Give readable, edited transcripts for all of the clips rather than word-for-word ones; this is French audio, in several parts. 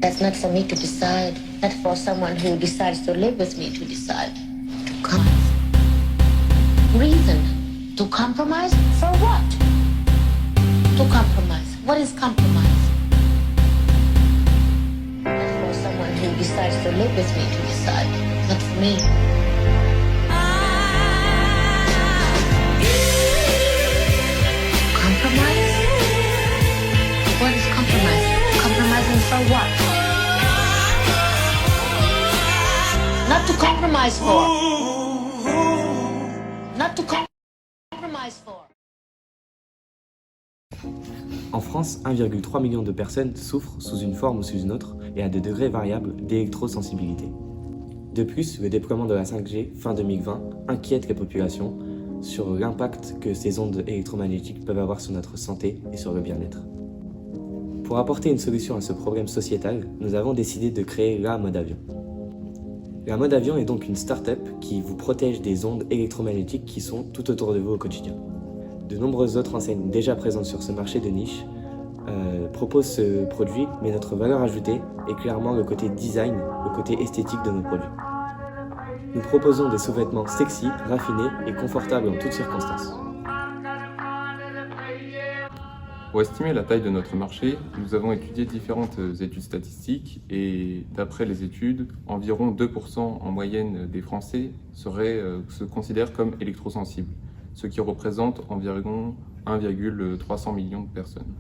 That's not for me to decide. That's for someone who decides to live with me to decide. To compromise. Reason. To compromise? For what? To compromise. What is compromise? That's for someone who decides to live with me to decide. Not for me. Compromise? What is compromise? Compromising for what? Not to compromise for. Not to compromise for. En France, 1,3 million de personnes souffrent sous une forme ou sous une autre et à des degrés variables d'électrosensibilité. De plus, le déploiement de la 5G fin 2020 inquiète les populations sur l'impact que ces ondes électromagnétiques peuvent avoir sur notre santé et sur le bien-être. Pour apporter une solution à ce problème sociétal, nous avons décidé de créer la Mode Avion. La Mode Avion est donc une start-up qui vous protège des ondes électromagnétiques qui sont tout autour de vous au quotidien. De nombreuses autres enseignes déjà présentes sur ce marché de niche proposent ce produit, mais notre valeur ajoutée est clairement le côté design, le côté esthétique de nos produits. Nous proposons des sous-vêtements sexy, raffinés et confortables en toutes circonstances. Pour estimer la taille de notre marché, nous avons étudié différentes études statistiques et d'après les études, environ 2% en moyenne des Français se considèrent comme électrosensibles, ce qui représente environ 1,300 millions de personnes.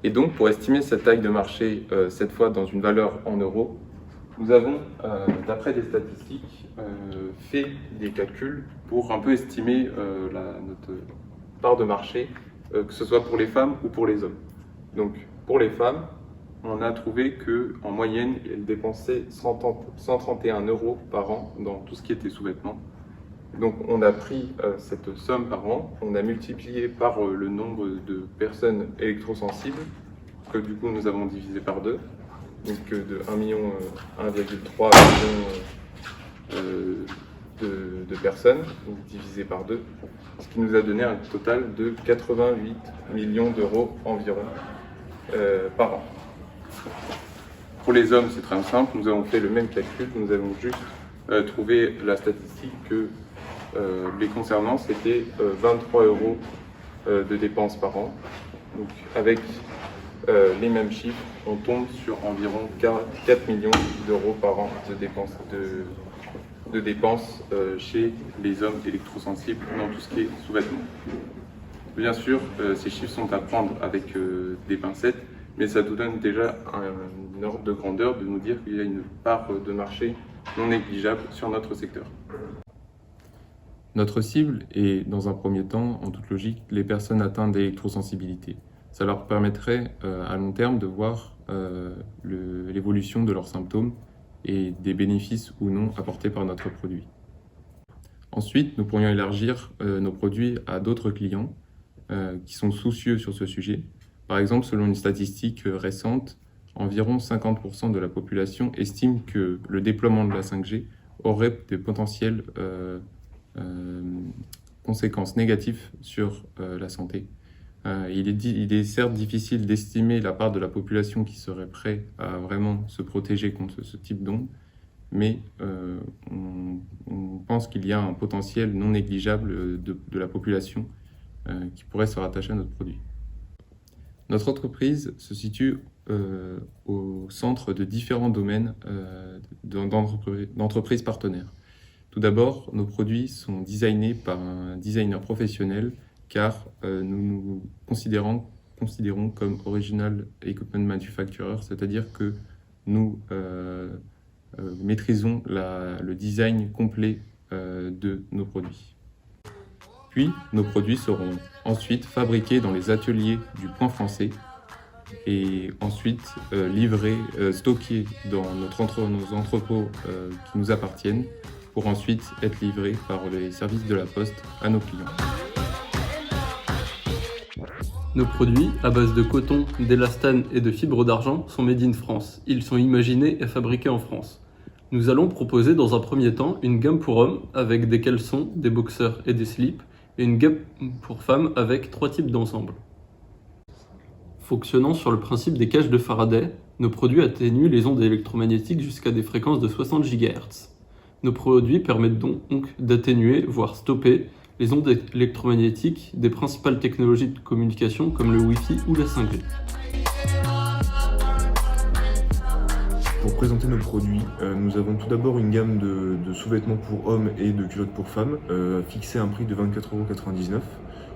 Et donc, pour estimer cette taille de marché, cette fois dans une valeur en euros, nous avons, d'après des statistiques, fait des calculs pour un peu estimer notre part de marché, que ce soit pour les femmes ou pour les hommes. Donc, pour les femmes, on a trouvé qu'en moyenne, elles dépensaient 131 € par an dans tout ce qui était sous-vêtements. Donc, on a pris cette somme par an, on a multiplié par le nombre de personnes électrosensibles, que du coup nous avons divisé par 2. Donc de 1,3 million de personnes, donc divisé par 2, ce qui nous a donné un total de 88 millions d'euros environ par an. Pour les hommes, c'est très simple, nous avons fait le même calcul, nous avons juste trouvé la statistique que les concernant, c'était 23 € de dépenses par an. Donc avec les mêmes chiffres, on tombe sur environ 4 millions d'euros par an de dépenses chez les hommes électrosensibles dans tout ce qui est sous-vêtements. Bien sûr, ces chiffres sont à prendre avec des pincettes, mais ça nous donne déjà un ordre de grandeur de nous dire qu'il y a une part de marché non négligeable sur notre secteur. Notre cible est, dans un premier temps, en toute logique, les personnes atteintes d'électrosensibilité. Ça leur permettrait à long terme de voir l'évolution de leurs symptômes et des bénéfices ou non apportés par notre produit. Ensuite, nous pourrions élargir nos produits à d'autres clients qui sont soucieux sur ce sujet. Par exemple, selon une statistique récente, environ 50% de la population estime que le déploiement de la 5G aurait des potentielles conséquences négatives sur la santé. Il est certes difficile d'estimer la part de la population qui serait prête à vraiment se protéger contre ce type d'ondes, mais on pense qu'il y a un potentiel non négligeable de la population qui pourrait se rattacher à notre produit. Notre entreprise se situe au centre de différents domaines d'entreprises partenaires. Tout d'abord, nos produits sont designés par un designer professionnel car nous nous considérons comme Original Equipment Manufacturer, c'est-à-dire que nous maîtrisons le design complet de nos produits. Puis, nos produits seront ensuite fabriqués dans les ateliers du Point Français et ensuite livrés, stockés dans nos entrepôts qui nous appartiennent pour ensuite être livrés par les services de la Poste à nos clients. Nos produits, à base de coton, d'élastane et de fibres d'argent, sont made in France. Ils sont imaginés et fabriqués en France. Nous allons proposer dans un premier temps une gamme pour hommes avec des caleçons, des boxers et des slips, et une gamme pour femmes avec 3 types d'ensembles. Fonctionnant sur le principe des cages de Faraday, Nos produits atténuent les ondes électromagnétiques jusqu'à des fréquences de 60 GHz. Nos produits permettent donc d'atténuer, voire stopper, les ondes électromagnétiques des principales technologies de communication comme le Wi-Fi ou la 5G. Pour présenter nos produits, nous avons tout d'abord une gamme de sous-vêtements pour hommes et de culottes pour femmes, fixée à un prix de 24,99 €.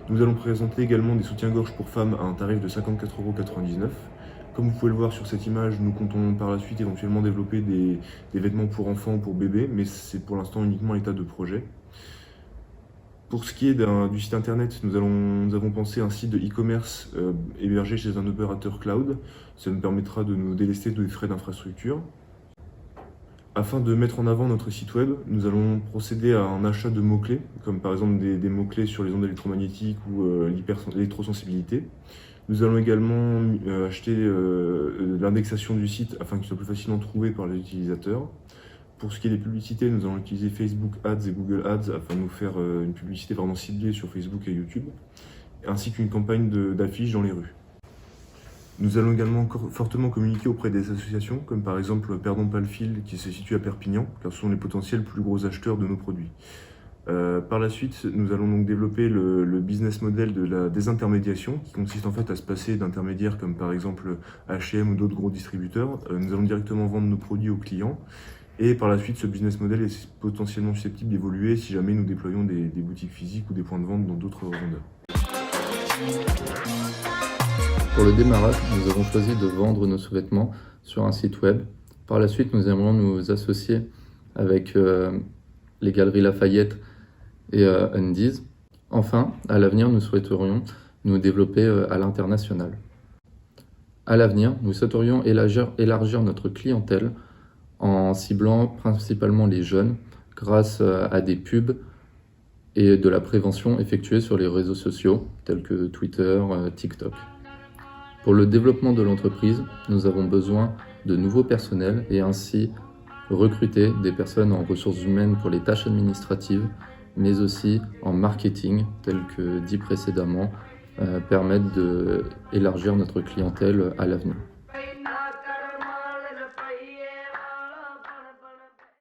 Nous allons présenter également des soutiens-gorge pour femmes à un tarif de 54,99 €. Comme vous pouvez le voir sur cette image, nous comptons par la suite éventuellement développer des vêtements pour enfants ou pour bébés, mais c'est pour l'instant uniquement à l'état de projet. Pour ce qui est du site internet, nous avons pensé un site de e-commerce hébergé chez un opérateur cloud. Ça nous permettra de nous délester des frais d'infrastructure. Afin de mettre en avant notre site web, nous allons procéder à un achat de mots-clés, comme par exemple des mots-clés sur les ondes électromagnétiques ou l'électrosensibilité. Nous allons également acheter l'indexation du site afin qu'il soit plus facilement trouvé par les utilisateurs. Pour ce qui est des publicités, nous allons utiliser Facebook Ads et Google Ads afin de nous faire une publicité vraiment ciblée sur Facebook et YouTube, ainsi qu'une campagne d'affiches dans les rues. Nous allons également fortement communiquer auprès des associations, comme par exemple Perdons pas le fil, qui se situe à Perpignan, car ce sont les potentiels plus gros acheteurs de nos produits. Par la suite, nous allons donc développer le business model de la désintermédiation, qui consiste en fait à se passer d'intermédiaires comme par exemple H&M ou d'autres gros distributeurs. Nous allons directement vendre nos produits aux clients. Et par la suite, ce business model est potentiellement susceptible d'évoluer si jamais nous déployons des boutiques physiques ou des points de vente dans d'autres revendeurs. Pour le démarrage, nous avons choisi de vendre nos sous-vêtements sur un site web. Par la suite, nous aimerions nous associer avec les Galeries Lafayette et Undies. Enfin, à l'avenir, nous souhaiterions nous développer à l'international. À l'avenir, nous souhaiterions élargir notre clientèle en ciblant principalement les jeunes grâce à des pubs et de la prévention effectuée sur les réseaux sociaux tels que Twitter, TikTok. Pour le développement de l'entreprise, nous avons besoin de nouveaux personnels et ainsi recruter des personnes en ressources humaines pour les tâches administratives, mais aussi en marketing, tel que dit précédemment, permettre d'élargir notre clientèle à l'avenir.